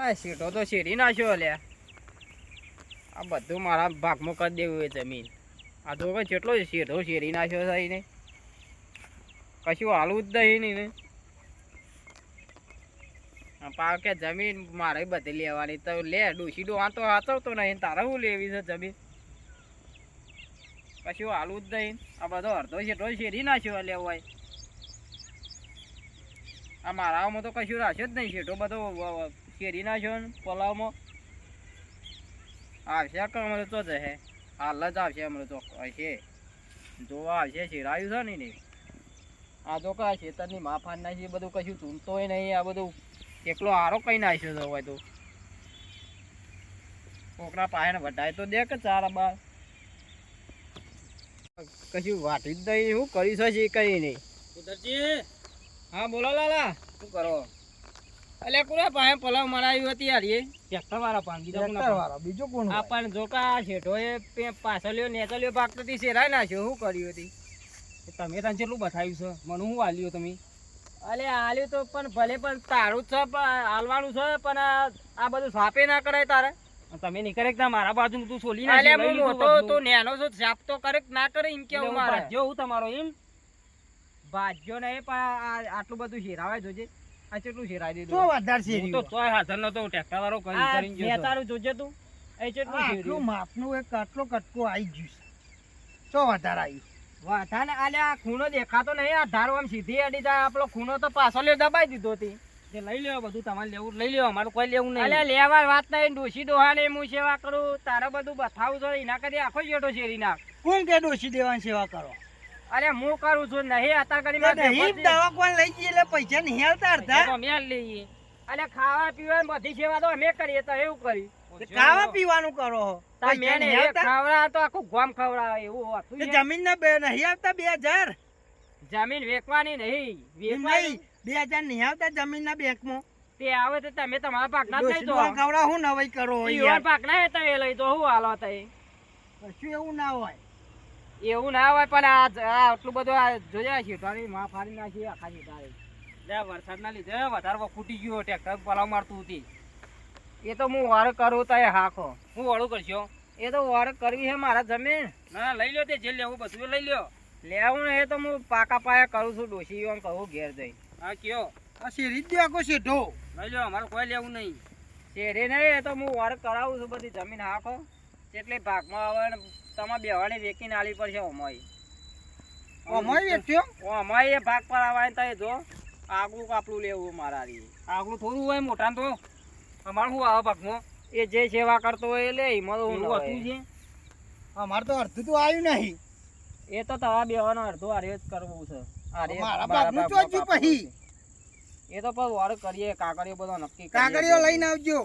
આ શેઠો તો શેરી નાખ્યો લ્યા. આ બધું મારા ભાગમાં કરી દેવું એ જમીન. આ તો કે જેટલો શેઠો શેરી નાખ્યો છે એને કશું હાલવું જ નહીં ને. પાક કે જમીન મારે બધી લેવાની તો લે. ડોસી ડોહા તો હાચવતો નહીં, તારે શું લેવી છે જમીન? કશું હાલવું જ નહીં. આ બધો અડધો શેઠો શેરી નાખ્યો લેવાય. આ મારામાં તો કશું રાખ્યો જ નહીં. શેઠો બધો શેરી નાખ્યો ને પલાવમાં. આવશે કમરે તો જશે, હાલ જ આવશે. હમણાં તો હશે જોવા આવશે. શેરાયું છે ને આ તો કા ખેતરની માફાન નાખી બધું કશું ચૂંટતોય નહીં. આ બધું એકલો હારો કઈ નાખ્યો તો હોય તો કોકના પાયણ વઢાય તો દે કે ચાર બાર કશું વાટી જ નહીં. શું કરી છે કઈ નહીં. કુદરજી હા બોલો લાલા. શું કરો? એટલે કોને પાસે પલાવ મરાવી હતી યાર? એ ટ્રેક્ટર વાળા પાન બીજો કોણ? આપણને જો કા શેઠો એ પાછળ્યો નેચલ્યો પાકતી શેરાય નાખ્યો. શું કર્યું હતી તમે? ત્યાં કેટલું બતાવ્યું છે મને? શું હાલ્યું તમે? અલે હાલ્યું તો પણ ભલે પણ તારું જ છે, પણ હાલવાનું છે. પણ આ બધું સાપે ના કરાય તારે. તમે નહીં કરે મારા બાજુ તું સોલી ના મોટો તું નેનો છો, સાપ તો કરે ના કરે એમ કેવું મારે. હું તમારો એમ ભાજ્યો નહીં, પણ આટલું બધું શેરાવાય જોજે. આ કેટલું શેરાઈ દીધું? વધારે શેરી તો તોય હાજર નતો. ટ્રેક્ટર વાળો કરી તારું જોજે તું. એ કેટલું શેર્યું? માપનું એક આટલો કટકો આવી ગયું છે. તો વધારે આવ્યું. વધારે આલે આ ખૂણો દેખાતો નહીં. આ ધારો આમ સીધી અડી જાય. આપણો ખૂણો તો પાછો દબાઈ દીધો હતી. લઈ લેવો બધું તમારે લેવું લઈ લેવો, અમારું કોઈ લેવું નહીં. એટલે લેવા વાત નહીં. ડોસી ડોહાને હું સેવા કરું, તારે બધું બતાવું છો. એના કરી આખો જેટો શેરી નાખ. કોણ કે ડોસી દેવાની સેવા કરો? અરે હું કરું છું. નહીં અત્યારે દવા કોણ લઈ જઈએ એટલે પૈસા નહીં હાલતા અડધા અમે લઈએ. એટલે ખાવા પીવાની બધી સેવા તો અમે કરીએ. તો એવું કરી ખાવા પીવાનું કરો. ખવડા તો આખું ગામ ખવડાવે એવું હતું. જમીન ના બે નહીં આવતા 2000? જમીન વેચવાની નહીં. 2000 નહીં આવતા જમીન ના બેંક માં. તે આવે તો તમે તમારા પાક ના લઈ દો. ખવડા હું નવાઈ કરો પાક ના તમે લઈ દો. શું હાલો કશું એવું ના હોય. એવું ના હોય પણ આ આટલું બધું જોયા છે. માં ફાડી નાખી આખા છે. વરસાદ ના લીધે વધારે ફૂટી ગયો. ટ્રેક્ટર પલાવ મારતું હતી. એ તો હું વાર કરું તો હાખો. હું વાળું કરશો? એ તો વાર કરવી છે મારા જમીન. ના લઈ લો. તે જે લેવું બધું લઈ લો. લેવું ને એ તો હું પાકા પાયા કરું છું. ડોસી એમ કહું ઘેર જઈ. હા કયો? આ શેરી જ આખો શેઠો લઈ લો. અમારે કોઈ લેવું નહીં. શેરી નહીં. એ તો હું વાર કરાવું છું. બધી જમીન હાખો એટલે ભાગમાં આવે. તમારે બેવાને વેકીને આલી પડશે. અમાય એ ભાગ પર આવે તો જો આગલું કાપલું લેવું મારા. આગલું થોડું હોય મોટા તો અમારે શું આવે ભાગમાં? એ જે સેવા કરતો હોય લે. એમાં તો હતું છે. અમારે તો અડધું તો આવ્યું નહીં. એ તો તમારા બેવાનો અડધો આરે જ કરવું છે. એ તો પણ વાર કરીએ. કાગળીઓ બધો નક્કી કાગળીઓ લઈને આવજો.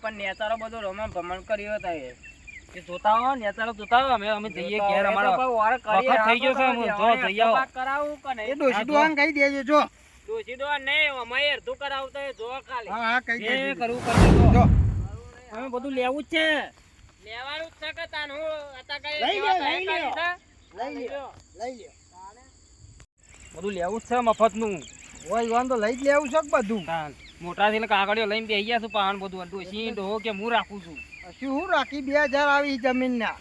પણ નેતારો બધો રમણ ભમણ કર્યો હતા. એ જોતા હો નેતારો જોતા હો. અમે જઈએ ઘેર. અમારો વખત થઈ ગયો છે. જો જઈ આવો. કરાવું કે નહીં? એ ડોસી ડોહાન કહી દેજો. જો ડોસી ડોહાન નહીં, અમે અડધું કરાવતો જો ખાલી. હા હા કહી દેજો. કરવું કરજો. જો અમે બધું લેવું જ છે. લેવાનું જ છે કે તાન હું હતા કઈ લઈ લ્યો. બધું લેવું જ છે મફત નું. હોય વાન તો લઈ જ લેવું છે બધું. મોટા થઈને કાગળિયો લઈને બેસી ગયા છું. પાન બધું ડોસી ડોહો કે હું રાખું છું. શું રાખી? 2000 આવી જમીન ના.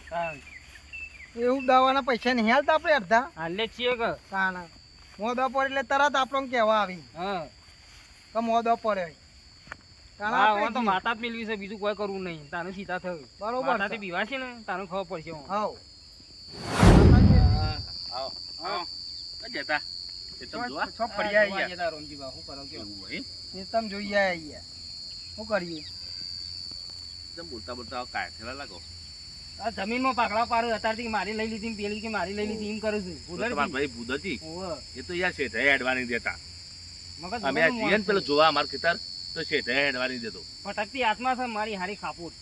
એવું દવાના પૈસા નહીં હાલતા આપણે અડધા હાલે છીએ કે કાના મોદો પડે એટલે તરત આપણને કેવા આવી. હા મોદો પડે તો માતા જ મેળવી છે. બીજું કોઈ કરવું નહીં. તાનું સીધા થયું બરોબર. તારે બીવા છે ને તાનું ખબર પડશે. શું કરીએ? બોલતા બોલતા કાઠેલા લાગો. આ જમીનમાં પાકડા પાડો. અત્યારથી મારી લઈ લીધી પેલી કે મારી લઈ લીધી એમ કરું છું. ભાઈ બુદતી એ તો યાર શેઠે હેડવાની દેતા. અમે જીએન પેલો જોવા અમાર ખેતર તો શેઠે હેડવાની દેતો. ફટકતી હાથમાં છે મારી હારી ખાપોટ.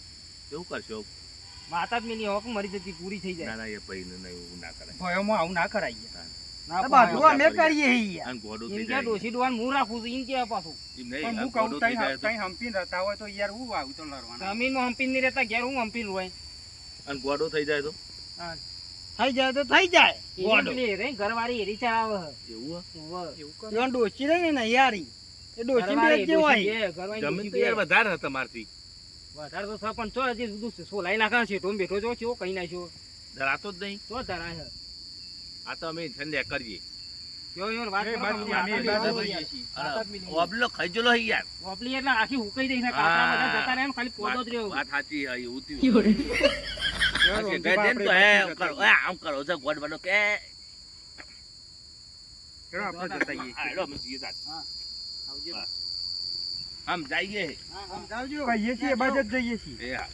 એવું કરશો? માતા જ મેલી હોક મરી જતી પૂરી થઈ જાય. ના ના એ ભાઈ ને એવું ના કરાય. ભયોમાં આવું ના કરાય. ઘરવાળી એરી ચાવે. ડોસી રહી ને યારી એ ડોશીને ઘરવાળી જે હોય. ડોશી બે, ઘરવાળી જમીન તો ડોશી યાર બે. વધારે છે તમારથી. વધારે તો પણ ચો હજી બધું સોલાઈ નાખા છે ટોમ બેઠો છો કેવો કઈ નાખ્યો ધરાતો જ નહીં. તો ધરાય છે આ તો અમે ઠંડે કરીએ. કયો યાર વાત એ કરો બાકી વાત અમે કરી દાદા લો. ભાઈએ છીએ. ઓબલો ખાઈ ગયેલો છે યાર. ઓપલી એટલે આખી હુકાઈ દઈ છે કાતરા બધા જતા રહે ને ખાલી પોદો જ રહ્યો વાત સાચી છે, એવું થયું. આ કે કહી દે ને તો હે, આમ કરો, આમ કરો છે ગોળ બનો કે ચલો આપણે જતા આવીએ. આ હેડો અમે જઈએ તાર. આવજે. આમ જઈએ. સમજાવજો. ખાઈએ છીએ, એ બાજુ જ જઈએ છીએ. એ હા.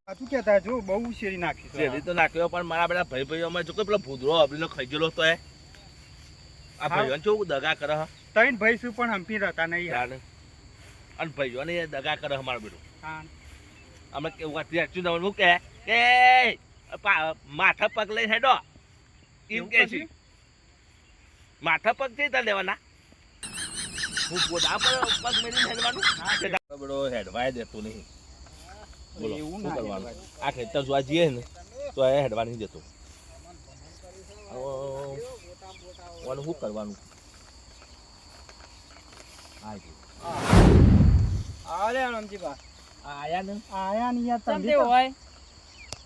આ શું કહેતા જો બહુ શેરી નાખી છે. શેરડી તો નાખ્યો પણ મારા બધા ભાઈ ભાઈઓમાં જો કોઈ પેલો ભૂદરો અબલીનો ખાઈ ગયેલો તો એ આ હા. ભાઈઓને કેવું દગા કરે હ? ત્રણ ભાઈ શું પણ હંપી રહેતા નહીં યાર. જાણે. અને ભાઈઓને એ દગા કરે હ મારો બેટો. હા. અમે કેવું વાત સાચું નવું શું કે માથા પગ લઈને હેડો એમ એવું કે છે. પછી? માથા પગ છે તાર લેવાના હું પોતા પર પગ મેળીને હેડવાનું હા બેડો હેડવાય દેતો નહીં. બોલો એવું શું ના કરવાનું? કહેવાય. આ ખેતર જોવા જઈએ ને તો એ હેડવા નહીં દેતો. ઓનું શું કરવાનું? આ જો. આલે રમજીબા આ આયા ને આયા ને યાર તમ તમે તે હોય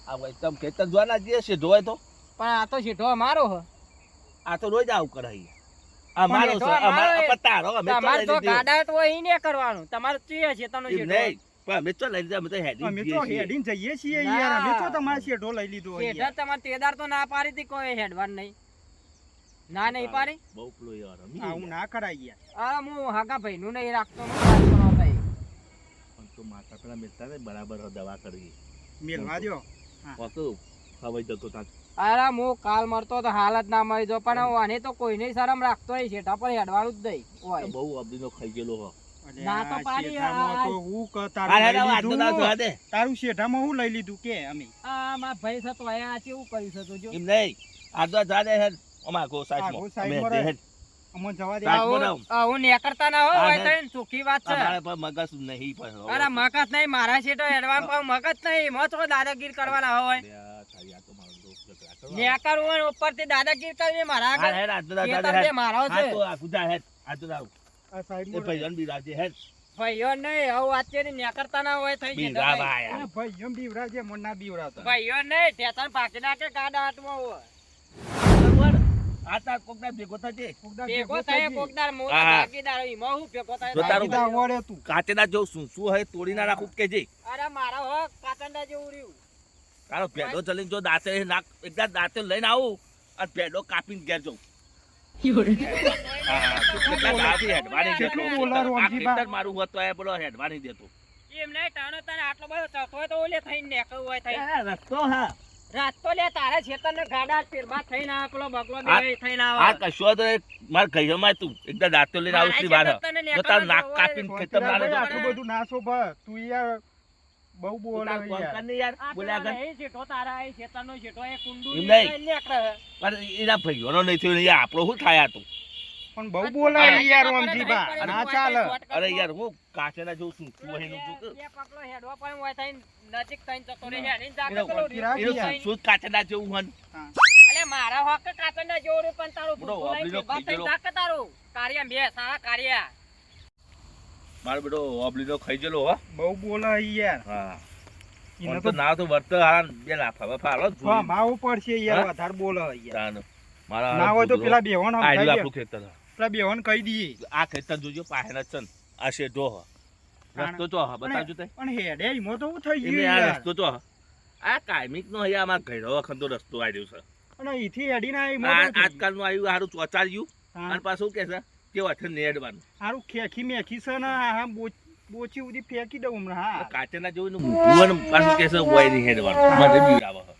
આ ભાઈ તમે ખેતર જોવા ના જઈએ છે ધોવાય તો પણ આ તો શેઠો અમારો હ આ તો રોજ આવું કરાય. આ પણ મારો એ તો છે અમારો અમાર એ- પતારો અમે તો તમારે લઈ તો લીધી. ગાડા તો અહીં ને કરવાનું તમારે ચીએ છે તનો એમ શેઠો નહીં પણ અમે તો લઈ લીધા અમે તો હેડી અમે જઈએ તો છીએ. હેડીને જઈએ છીએ ના. યાર. અમે તો તમારા શેઠો લઈ લીધો હોય શેઠા યાર. તમારે તેદાર તો ના પાડી હતી કોઈ હેડવાન નહીં ના નહીં પાડી બહુ પેલો યાર અમી આવું ના કરાય યાર. આ હું હાગા ભાઈ નું નહીં રાખતો હું વાત બનાવતા એ. પણ તો માતા પેલા મિલતા ને બરાબર દવા કરી મેલવા દ્યો. તો ખવાઈ જતો તાર. અરે હું કાલ મરતો તો હાલ જ ના મરી જો પણ હું આને તો કોઈને શરમ રાખતો નહીં શેઠા પર હેડવાનું જ નહીં હોય બહુ અબડીનો ખાઈ ગયેલો હો. અરે ના તો આ પાડી શેઠામાં આ- તો હું ક- આ તારું હેડા લઈ વાંધો ના લીધું. જોવા દે. તારું શેઠામાં હું લઈ લીધું કે અમે આ મારા ભાઈ થતો અહીંયા કેવું કર્યું છે તો જો એમ નહીં આ તો જા દે હેડ અમાર ગો આગો સાઈડમાં સાઈડમાં અમે રહે. હેડ. અમને જવા દે. સાઈડ. આવું ને કરતા ના હા, હોય હા. તો એને ચોખ્ખી વાત છે અમારે પર મગજ નહીં પણ અરે મગજ નહીં મારા શેઠો હેડવાન પાવ મગજ નહીં મો તો દાદાગીર કરવાના હોય આ તો મારો દોસ્ત ઝઘડા કરવા. નેકર હોય ઉપરથી દાદાગીર કરીને મારા હા, આગળ હેડ, આ તો જા દે ખેતર હેડ. બે મારો હા, છે તો આ કુદા હેડ. આ તો જાઓ. આ એ સાઈડમાં રહે. ભાઈઓને બી રાજે હેડ. ભાઈઓ નહીં હવે વાતચીત નેકરતા ના હોય થઈ બી જતા રા ભાઈ. ભાઈ. અરે ભાઈ એમ બીવરાજે, મને ના બીવરાવતા. ભાઈઓ નહીં ટેશન ભાગી નાખે ગાડા હાથમાં હોય બરોબર? આ તાર કોકના ભેગો થજે. કોકદા ભેગો થાય થજે. કોકદાર મોટો હા. ભાગીદાર એમાં હું ભેગો થાય જો તારું કીધા વળે તું. કાચેના જો શું હોય તોડી ના રાખું કે જે અરે મારા હો કાતંડા જેવું રહ્યું તારો પેડો ચલીને જો દાંતે નાક એકદમ દાંતે લઈને આવું અને પેડો કાપીને ઘેર જઉં. હા, તું કેટલા દાંતથી હેડવાની છે કેટલું એટલો. બોલા આ રોનજીબા. ખેતર મારું હોત તો એ બોલો હેડવાની દેતો. એમ નહીં તાણે તને આટલો બધો ચતો હોય તો ઓલે થઈને નેકળવું હોય થઈ રસ્તો હા રાત તો લે તારા ખેતર ને ગાડા ફેરબા થઈને આવે પેલો બગલો આ- બે થઈને આ આવે કશો તો માર કહીમાં તું એકદમ દાંતો લઈને આવું છું બહાર. મારા ખેતર તને જો તારું નાક નેકળવાનું કાપીને હોય. ખેતર ના ભાઈ, લેતો. આટલું બધું ના શોભા. તું યાર બહુ બોલે તારું કોમ યાર. કર ને યાર, આ બોલ્યા પેલા કર. નહીં શેઠો તારા એ ખેતરનો શેઠો એ કુંડું એમ લઈને નહીં. નેકળે. પણ એના ભાઈઓનો નહીં થયો ને યાર આપણો શું થાય આ તો? પણ બહુ બોલે યાર રોનજીબા. અરે ના ચાલે. અરે યાર હું કાચેના જોઉં છું તું એનું જો કે. બે પગલો હેડવા પણ હોય થઈને નજીક થઈને જતો રહે. હેડીને જાતો એનો પેલો વળગી રાખ એનું યાર. થઈને- શું કાચેના જેવું હોય ને? હા. અલે મારા હોક કાતરના જેવું રહ્યું પણ તારું બરો, ભૂખું ઓબલીનો લઈને ફેરબા થઈને ખીજડો. જાકે તારું. કાળિયા બે સારા કાળિયા. મારો બેટો ઓબલીનો ખાઈ ગયેલો હો. બહુ બોલે યાર. હા એને તો ના તો વર્ત હારા બે લાફા બાફા હાલો જ હા, જોઈ. માવું પડશે યાર. હા? વધારે બોલે યાર. તાન. મારા ના હોય તો ભૂલો. પેલા બેવાન આ રહ્યું સમજાઈ આપણું દે. ખેતર. પેલા બેવાન કહી દઈએ. આ ખેતર જોજો પાહેના છે ને. આ શેઢો હ. રસ્તો ચો હ બતાવજો તે. પણ હેડે એમાં તો શું થઈ એમને ગયું આ યાર. રસ્તો ચો હ. આ કાયમિક નો અહીંયા અમાર ઘરડો વખતનો રસ્તો આવ્યો છે. અને અહીંથી હેડીને આ આ એમાં તો થઈ ગયું. આજકાલનું આવ્યું હારું ચોચાર્યું હા. અને પાછું કે છે કે વચ્ચે નેડવાનું. હારું ખેખી મેખી છે ને હા બોચી ઉધી ફેંકી દઉં હમણાં. હા. કાચેના જેવું એનું મૂઠું અને પાછું કે છે વોય નહીં હેડવાનું. મને બીવડાવે છે.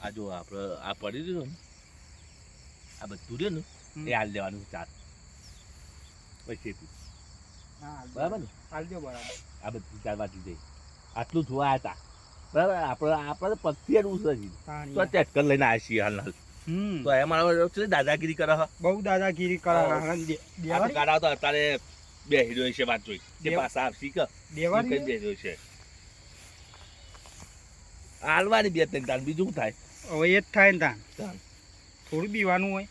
આ જો આપણે આ પડી રહ્યું ને આ બધું રહ્યું ને એ હાલ દેવાનું ચાર પછી હા, બરાબર ને હાલ દો બરાબર. આ બધું ચાર વાટી દઈ આટલું જોવા હતા બરાબર આપણે પગથી એનું છે હજી. તાણી. તો ટ્રેક્ટર લઈને આવ્યા છીએ હાલ હાલ. હમ. તો એ મારા છે દાદાગીરી કરે હ. બહુ દાદાગીરી કરા હા. દેવારી ગાડા તો અત્યારે બે હીરો છે વાત જોઈ તે દેવ- પાછા આપશી કે દેવારી કઈ બે હીરો છે હાલવાની બે ત્રણ તાણ બીજું શું થાય હવે એ જ થાય ને તાન તાન. થોડું બીવાનું હોય.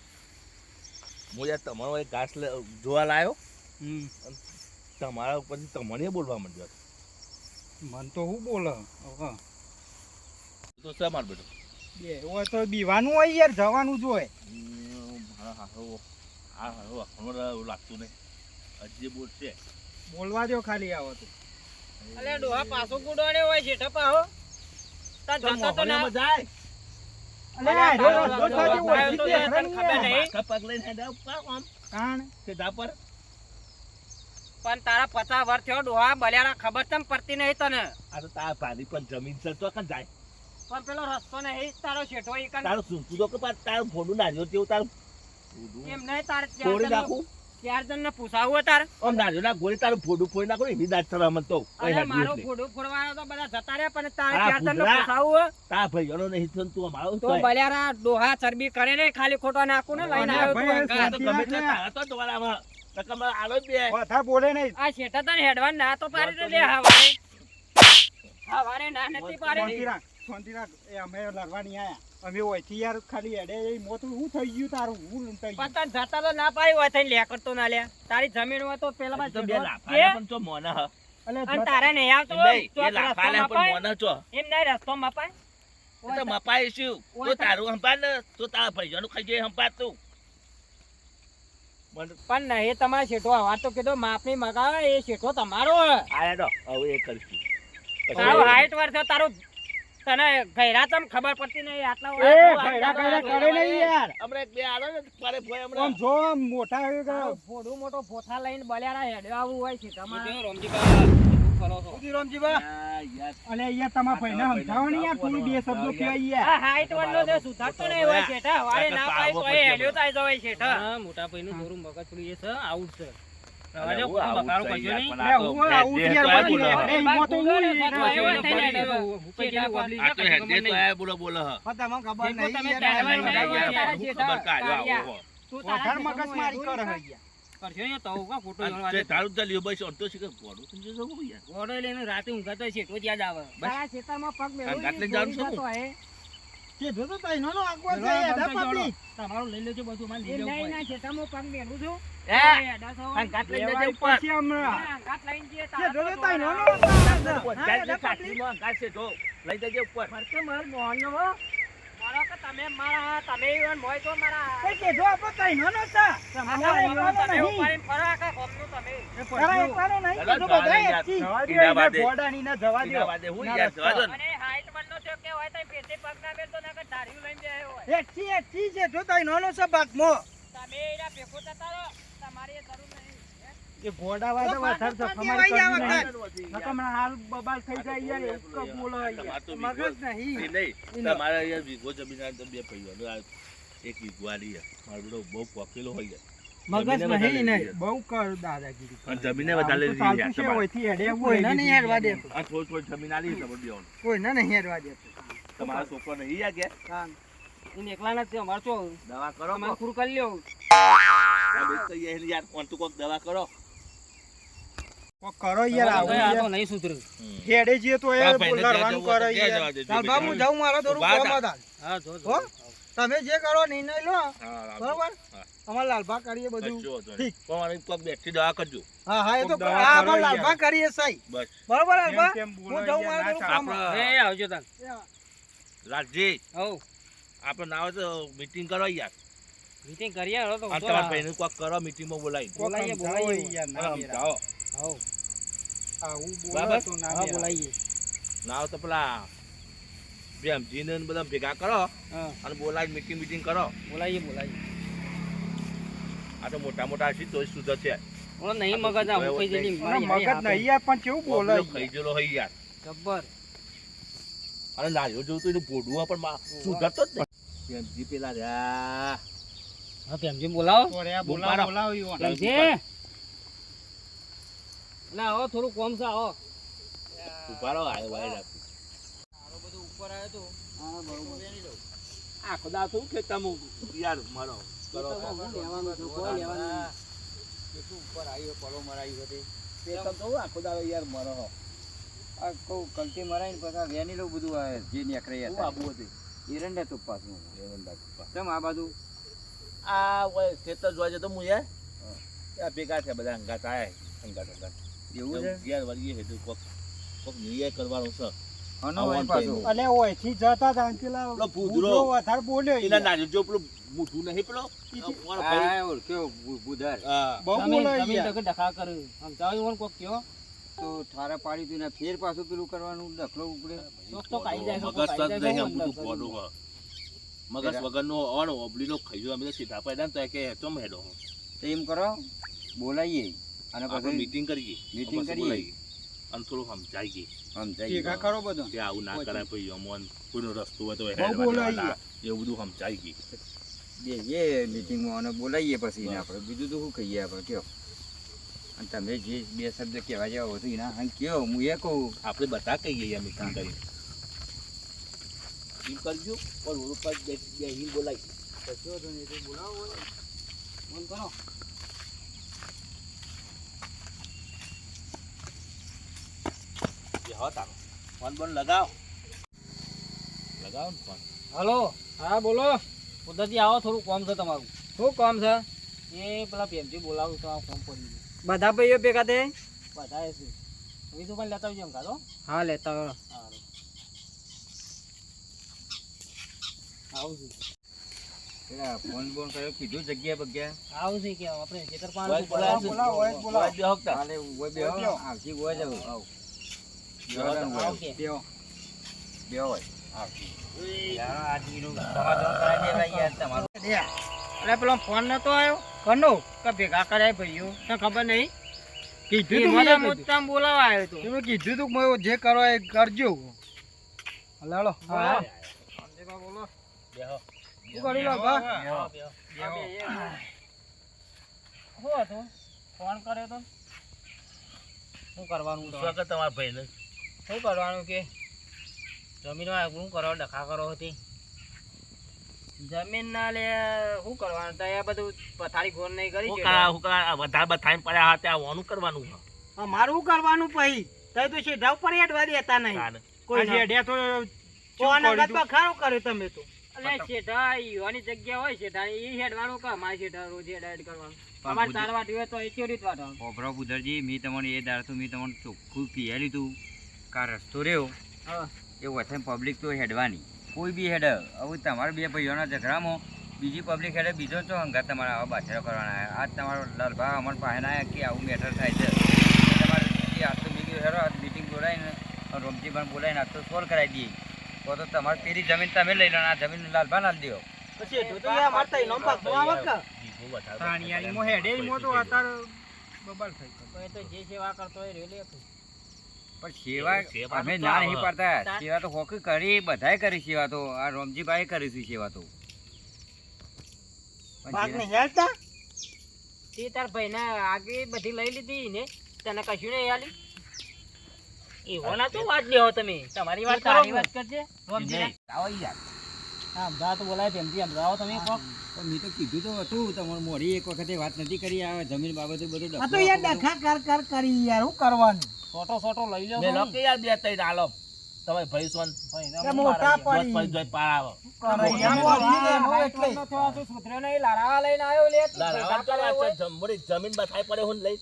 હું યાર તમારો એક ઘાસ જોવા લાવ્યો હમ તમારા ઉપરથી તમને બોલવા માંડ્યો મન તો હું બોલે હવે તો શા માર બેટો બે હોય તો બીવાનું હોય યાર, જવાનું જ હોય. લાગતું નહીં હજી બોલશે બોલવા દો ખાલી આવો તો. અલે ડોહા પાછો ગુડોને હોય છે ટપાહો તા જતા તો ના જાય અલે આ રો રો થાજી હોય તો જીતે તને ખબર નહીં. પગ લઈને હેડા ઉપર આમ કાણ સીધા પર પણ તારા 50 વર્ષ થયો ડોહા બલ્યાના ખબર તમ પડતી નહીં તને. આ તો તાર ભારી પણ જમીન છે તો કન જાય પણ પેલો રસ્તો નહીં તારો શેઠો ઈ કન તારું સુનતું તો કે તારું ફોડું નાજો તેવું તારું એમ નહીં તાર ફોડી નાખું ચાર જણ ને પૂછાવું તાર. આમ નાજો ના ગોળી તારું ફોડું ફોડી નાખો એની દાંત થવા મન તો અરે મારો ફોડું ફોડવાનો તો બધા જતા રહ્યા પણ તારે આ ચાર જણ ને ફૂદરા. પૂછાવું તાર ભાઈઓનો નહીં થતું તું અમારો તો બલ્યારા ડોહા ચરબી કરે ને ખાલી ખોટો નાખું ને લઈને અને આવ્યો તું ભાઈ અંગાત. તો ગમે તે તારા તો તમારામાં તમારા આલો જ બે কথা બોલે નહીં. આ શેઠા તને હેડવાન ના તો પાડી દે હવારે હવારે ના નથી શાંતિ પાડી. રાખ, શાંતિ રાખ. એ અમે લડવાની આયા. અમે ઓયથી યાર ખાલી હેડે એ મોતું હું થઈ ગયું તારું, હું થઈ ગયું. પણ તને જતા તો ના પાડી હોય થઈને લે કરતો ના લે. તારી જમીન હોય તો પેલા બાજુ તો બે શેઠો લાફાના કે? પણ તો મોના હ અલે અને તારે નહીં આવતો નહીં ચોક એ લાફાના રસ્તો પણ મપાય? મોના છો એમ નહીં રસ્તો મપાય એ તો મપાય શું ઓય તો તો- તારું હંપાર ને તો તારા ભાઈઓનું ખાઈ જાય હંપાર તું મને પણ નહીં તમારે શેઠો હવાર તો કીધું માપની મગાવે એ શેઠો તમારો હે. આયા તો હવે એ કરીશું તારો હાઈટ વર્ષ તારું તને ગયરા તમ ખબર પડતી નહીં આટલા એ વર્ષ ગયડા ગયડા કરે નહીં યાર. હમણાં એક બે આલો ને પારે ભોય આમ હમણાં જો મોટા હોય કે તારો ફોડું મોટો પોથા લઈને બલ્યારા હેડવા આવું હોય છે તમારે. સુધી રમજીબા. આ યાર અલે યાર તમારા ભાઈને સમજાવો ને યાર, થોડું બે શબ્દો કહેવાય યાર. આ હાઈટ વનનો તે સુધારતો નહીં હોય શેઠા. હવારે ના પાડી તો એ હેડ્યો થાય જવાય શેઠા. મોટા ભાઈનું થોડું મગજ થોડું એ છે આઉટ છે. અરે હું આવું તો યાર, પણ લે આ તો હું આવું હેડે યાર તો વળી આયા લે. બોલો. એ મોટો હું ઈ તો ના એવા છે. થઈને હેડે. આ તો હેડે તો આયા બોલો બોલો હ. પણ તમને ખબર જેમ નહીં તમે યાર. કહેવાય આ નહીં હોય યાર. તારા શેઠા. ખબર કાઢ્યો આવો કાઢ્યા. હો. તું તારા વધારે શેઠાનું મગજ મારી હેડું કરે નહીં યાર. કરશો ને તો કા ખોટું આ જણવા તે દે. તારું ચાલ્યું ભાઈ સોંતો શીખર ગોળું સમજી જવું યાર ઘોડો લઈને રાતે ઊંઘાતો હોય શેઠો જ યાદ આવે. તારા શેતામાં પગ મેળવો આ ગાંઠ લઈને ને જવાનું દોડી શું? જતો હે. કે જો તો તઈ નો આગો જાય હેડા પબ્લિક. તમારું લઈ લેજો બધું મારે લઈ લેવું પડે. શેતામાં પગ મેળવું છું. એ હેડા છો. આ ગાંઠ લઈને જજે લેવાય ઉપર પછી હમણાં. હા, ગાંઠ લઈને જઈએ કે તારા જો તો તો તઈ નો જોડો. ચાલ જે કાઠીમાં ગાંઠ છે તો લઈ જજે ઉપર ફરતે માર મોહણ્યો હો. મારો કે તમે મારા તમે ઈવન મોય તો મારા કે જો આપો તઈ નો નો તા. આખા ગામનું તમે ઉપાડીને ફરો આખા ગામનું તમે. તારા એકવાનો નહીં ચાલો, તો જવા દે બધા યાર. એકથી. જવા દે ઈના યાર, બાદે. ઘોડાની ના જવા એના દ્યો. બાદે હું ના યાર રસ્તા. જવા દો ને. અને હાઈટ વનનો થયો કે હોય તો પેટે પગ ના મેલતો નકર ધાર્યું લઈને બેહ્યો હોય. એકથી છે જો તઈ નો નો છે બાગમાં. તમે એના ભેગો થતા રહો. તમારી એ જરૂર નહીં. એ ઘોડા વાળા વધારે તો ખમારી કરવી નહીં. નકર હાલ બબાલ થઈ જાય યાર, એવું ક બોલો યાર. મગજ નહીં. એ નહીં તમારે યાર વીઘો જમીન આ તો બે ભાઈઓનો આ એક વીઘો આલી યાર. મારો બેટો બહુ પોકેલો હોય યાર. મગજ જમીને નહીં વધારે ને લીધી બહુ કર દાદાગીરી. અને જમીને વધારે લીધી યાર ચાલતું છે તમારે. ઓયથી હેડે કોઈને નહીં હેડવા દે. આ થોડી જમીન આલી છે તમારે બેઓને. કોઈને નહીં હેડવા દે. તમારો છોકરો નહીં યાર કે એને એકલા નથી અમારે તો દવા કરો અમારે પૂરું કરી લ્યો. આ બેટ તો યાર કોણ તો કોક દવા કરો કોક કરો યાર આવું આ તો યાર. નહીં સુધર્યું. હેડે જઈએ તો એ આ ભાઈને ત્યાં લડવાનું જવું હોય કરે તો ત્યાં યાર. જવા દેજો. ચાલ બા હું જાઉં મારા થોડું ઉભા કામ હતા. હતા. હા જો હો? તમે જે કરો નિર્ણય લો હા, બરોબર. હા. અમાર લાલભા કરીએ બધું. કશો વાંધો ઠીક. નહીં. પણ એક પગ બેઠી દવા કરજો હા હા એ તો કોક દવા હા કરો અમાર યાર. લાલભા કરીએ સહી. બસ બરોબર લાલભા. કેમ બોલો હું જાઉં યાર, મારા થોડું ના કામ આપણે એ આવજો તાન. રાજજી હો આપણે ના હોય તો મીટિંગ કરો યાર મીટિંગ કરીએ હળો તો અને તમારા ભાઈને કોક કરો મીટિંગમાં બોલાવી કોક બોલાઈએ, સમજાવો બોલાઈએ. યાર, ના મેરા. જાઓ હો આવું બોલે બરાબર? તો ના હા મેરા. બોલાઈએ. ના હોય તો પેલા ભેમજીને ને બધા ભેગા કરો હા અને બોલાવી મીટિંગ કરો બોલાઈએ બોલાઈએ. આ તો મોટા મોટા હશે તો સુધર છે ઓલો નહીં મગજ આ હું કઈ જઈ ના, મગજ નહીં યાર પણ કેવું બોલે કોકનો ખાઈ ગયેલો હોય યાર જબ્બર. અને નાયો જોઉં તો એનું ભોડું પણ સુધરતો જ નહીં ભેમજી પેલા રહ્યા હા પેમજી બોલાવો. બોલ્યા બૂમ બોલાવો પાડો. બોલાવો ઈવોને. પેમજી ના આવો થોડું કોમ છે આવો. ઉભા રહો આયો વાય રાખું તારો બધું ઉપર આવ્યો તો હા બરોબર. આખો દા શું ખેતામાં યાર મારો કરો તો. લેવાનું છે કોઈ લેવાનું. કેટલું ઉપર આવ્યો પરો મરાયું હતી. ખેતર તો આખો દાડો યાર મારો આ કહું કલટી મરાઈને પછી વેનીલો બધું આવે જે નીકળે શું આબુ હતી એરંડા તો પાછું એરંડા કુપા. કેમ આ બાજુ આ ઓય ખેતર જોવા જતો હું યાર ત્યાં ભેગા છે બધા અંગાત આયા અંગાત એવું છે ઘેર વળીએ છે તો કોક નિર્ણય કરવાનો છે હનો આવો વળી પાછું આમ અને ઓયથી જતા હતા અને પેલા પેલો ભૂદરો. ભૂદરો વધારે બોલ્યો એના યાર. નાનું જો પેલું મોઢું નહીં પેલો મારો ભાઈ. આ ઓળખ્યો બુધાર હા. બહુ બોલાય યાર. ડખા કર્યું સમજાવ્યું કોણ કોક કયો તો ઠારા પાડી તું ને ફેર પાછું પેલું કરવાનું ડખલો ઉપડે કોક તો કાઈ જાય મગજ સદ નહીં આમ બધું ફોડું હ. મગજ વગરનો ઓનો ઓબલીનો ખાઈ જો અમે તો સીધા પડ્યા ને તો કે ચમ હેડો તો એમ કરો બોલાઈએ અને આપણે પછી મીટિંગ કરીએ Meeting પછી કરીએ. બોલાઈએ. અને થોડું સમજાઈએ સમજાઈ ભેગા કરો બધો. કે આવું ના કરાય ભાઈ અમોન કોઈનો રસ્તો હોય તો બહુ હેડવા બોલાય દેવાના. એવું બધું સમજાઈએ બેસીએ મીટિંગમાં અને બોલાઈએ પછી એને આપણે બીજું તો શું કહીએ આપણે કયો અને તમે જે બે શબ્દ કહેવા જાવ તો એના હા કયો હું એ કહું આપણે બધા કહીએ યાર મીટિંગ કરી એમ કરજો પણ રોડ ઉપર બેહીને બોલાય કશો તો નહીં તો બોલાવો હોય ફોન કરો કે હો તારો ફોન બોન લગાવ લગાવ ને ફોન હલો હા બોલો કુદરતી આવો થોડું કામ છે તમારું શું કામ છે એ પેલા પ્રેમથી બોલાવું તો આ ફોન પડી ગયું બધા ભાઈઓ ભેગા તે બધા છે બીજું પણ લેતા આવજો એમ કાઢો હા લેતા આવો આવું છું પેલા ફોન બોન કર્યો કીધું જગ્યા બગ્યા આવું છે કે આપણે ખેતર બોલાવ, પાણી બોલાવ, બોલાવો, હોય જ બોલાવો. બોલાવ હકતા. કાલે ઉભો બેહો બેહો. આવતી ઉભો જાવ આવ આવ કે બેહો બેહો હોય આવતી યાર આજનું સમાધાન કરાવી દેવાય યાર તમારું અરે પેલો ફોન નતો આવ્યો કનો કે ભેગા કરાય ભાઈઓ તને ખબર નહીં કીધું તું મને મેં મોટામાં બોલાવા આવ્યો તો તમે કીધું તું કે મેં જે કરો એ કરજો. હાલો હા બેહો. શું કરી લો બા? શું હતું ફોન કર્યો તો શું કરવાનું તો? શું કે તમારા ભાઈને શું કરવાનું કે જમીનમાં શું કરો ડખા કરો હતી જમીન ના લે શું કરવાનું તો એ બધું પથારી ઘોર નહીં કરી છે વધારે બધાને પડ્યા હતા ઓનું કરવાનું છે. મારું કરવાનું પછી તઈ તો સીધા ઉપર હેડવા દેતા નહીં. તાને. કોઈ હેડ્યા તો ફોન અંગત બખારો કર્યો તમે તો. એટલે શેઠા ઈવાની જગ્યા હોય શેઠા એ હેડવાનું કે મારે શેઠા રોજ હેડ કરવાનું અમારે તાર વાટી હોય તો એ કેવી રીત વાટવાનું ઓભરો બુધરજી મેં તમને એ દાડ તો મેં તમને ચોખ્ખું કહી લીધું કા રસ્તો રહ્યો હા એ વથન પબ્લિક તો હેડવાની કોઈ બી હેડ હવે તમારા બે ભાઈઓના ઝઘડામાં બીજી પબ્લિક હેડે બીજો તો હંગાત તમારે આવા બાછડા કરવાના આજ તમારો લાલભા અમારા પાસે આવ્યા કે આવું મેટર થાય છે તમારે આજ તો મેં કીધું હેરો આજ મીટિંગ બોલાવીને રમજી પણ બોલાવીને આજ તો સોલ્વ કરાવી દઈએ તો તમારે પેલી જમીન તમે લઈ લો આ જમીન લાલભા ના દો પછી હેઠું તો યાર મારતા એનો પાક તો આવે કે? બીજું વધારે તાણિયાની મો હેડે ઈ મો તો અત્યારે બબાલ થઈ ગયો. તો એ તો જે સેવા કરતો હોય રેલી પણ સેવા સેવા અમે તો ના આવે. નહીં પાડતા સેવા તો હોકી કરી બધાએ કરી સેવા તો આ રોમજીભાઈ કરીશું સેવા તો પણ પાક જે- ને હેડતા તે તાર ભાઈને આગળ બધી લઈ લીધી ને તને કશું નહીં આલી એવો ના તો વાત લેવો તમે તમારી વાત તારી વાત કરજે નહીં, આવો યાર. સમજાવ તો બોલાય તેમથી સમજાવો તમે કોક પણ મેં તો કીધું તો હતું તમારે મોડી એક વખતે વાત નથી કરી આ જમીન બાબતે બધું આ તો યાર ડખા કર કરી યાર શું કરવાનું? સોટો લઈ લો મેં લોકે યાર બે ત્રણ આલો તમે ભાઈ સોન એ મોટા બસ પડી પર જોઈ પાર આવો કરે યાર મોટી ને એનો એટલે જમીન બથાઈ પડે હું લઈ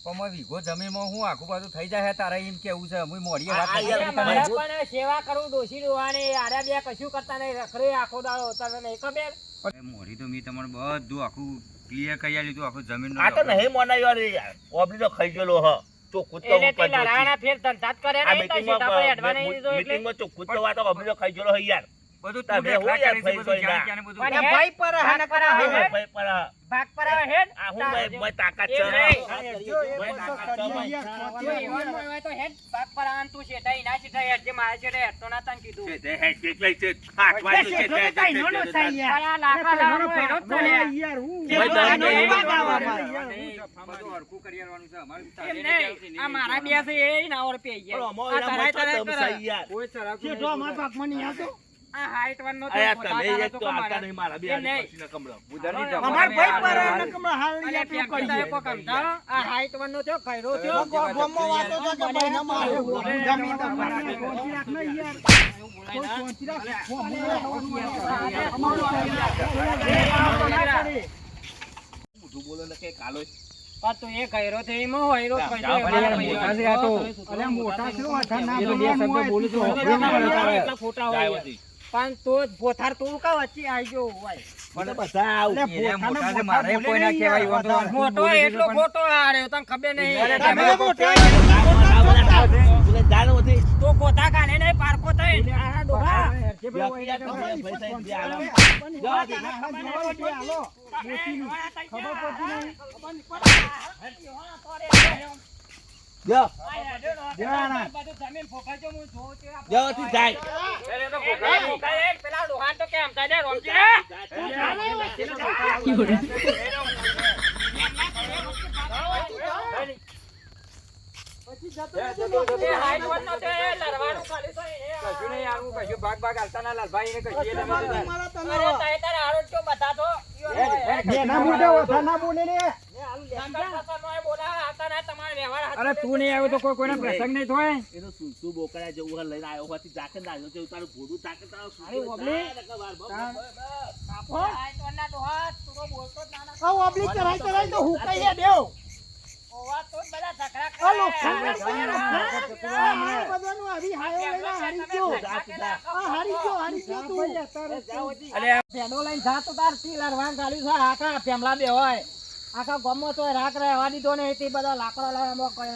પણ મેં વીઘો જમીનમાં હું આખું બાજુ થઈ જાય તારે એમ કેવું છે હું મોડીએ વાત આ નથી યાર કરી મારે તમે. પણ સેવા કરું ડોસી ડોવાની આર્યા બે કશું કરતા નહીં રખડે આખો દાડો તને નહીં ખબર પણ મોડી તો મેં તમને બધું આખું ક્લિયર કરી લીધું આખું જમીન આ તો નહીં મોનાયો રે યાર ઓબલી તો ખાઈ ગયેલો હ ચોખ્ખું તો એટલે તે ઉપર લડાણા ફેર ધંધાત કરે આ નહીં તો સીધા પર હેડવા નહીં દીધો એટલે મીટિંગમાં ચોખ્ખું તો વાત ઓબલી તો ખાઈ ગયેલો હ યાર બધું તમે તું હું યાર કરીશું, બધું ભાઈ જાણે જાણે બધું પણ એ ભાઈ પર હા ન કરે આ હવે. ભાઈ પર આ ભાગ પર આવે હેડ હું ભાઈ તાકાત છે એ નહીં. હા, જો એ ભાઈ બધો તાકાત છે, કરીએ ભાઈ. યાર, જો એવાનું હોય તો હેડ ભાગ પર આન તું શેઠાઈ ના શેઠાઈ હેડ જે મારે શેઠે હેડ તો ના તને કીધું છે, તે હે, કેટલાય છે, હાથ વાગ્યું છે, શેઠો તો કાંઈ નો થાય યાર. પણ આ લાકડા લાવવાનું એનો જ ચાલે. યાર હું ભાઈ, યાર, તમે એનો એવા ભાગ આવે બધું અમારે. હરખું કરી આલવાનું છે અમારે એમ તારે નહીં. આ મારા બે છે એ ના ઓર પે પણ ગયા અમો આ એના તરાય મત તરાય તો કરે. સહી યાર કોઈ ચરાતું શેઠો અમારા ભાગમાં નહીં આવતો. આ હાઈટ વન નો તો અરે પોતા તમે કાઢો એક તો તો કોણ આલતા મારે? નહીં મારા બે એમ નહીં. પછીના કમળો. અમાર ભાઈ પર નકમા હાલ નહીં અલ્યા એટલું પેપી તારે કરીએ. કોક સમજાવો. આ હાઈટ વન નો થયો ખૈરો થયો ગામમાં વાતો છે કે ભાઈ ના મારે જમીન તો મારે પહોંચી રાખ ને યાર. એવું બોલાય ના. પહોંચી રાખ. ઊંધું બોલો ને કે કાલો પણ તું એ ખૈરો થયો એમાં હોયરો જ ખૈરો જાઓ, એમાં ભાઈ, ખૈરો. મોટા છે આ તો. અલ્યા મોટા છે વાઠા ના એ તો બે શબ્દ બોલું છું. એટલા ખોટા હોય જાય યાર. વધી. પણ તો પોથાર તું કા વચ્ચે આવી ગયો હોય મને બધા આવું. મોટા છે મારે કોઈ ના કહેવાય વાંધો મોટો એટલો ખોટો હાર્યો તને ખબર નહીં તમે મોટા બોલે જાનો વધી. તો કોથા કાને નહીં પારકો થઈ આ ડોહા જો જમીન ફોફાજો હું જોઉં છું આ જો થી જાય. પેલા ડોહાન તો કેમ થાય રોમજી અરે તું નહીં આવ્યો તો કોઈ કોઈના પ્રસંગ નહીં થાય. એનો સુસુ બોકડા જેવું હોય લઈને આવ્યો હોતી જાકે ના આવ્યો તે તારું ભોડું તાકે તારું સુસુ અરે ઓબલી. ઓબ્લિક ચરાઈ ચરાઈ તો હું કહીએ દેવ બધાનું આવી હાયો લઈને હારી ગયો હારી ગયો તું અરે પેડો લઈને જા તો તાર તી લડવાન ગાલ્યું છે આખા પેમલા બે હોય આખા ગામમાં તો રાખ રહેવા દીધો ને તે બધા લાકડા લાવવા કહે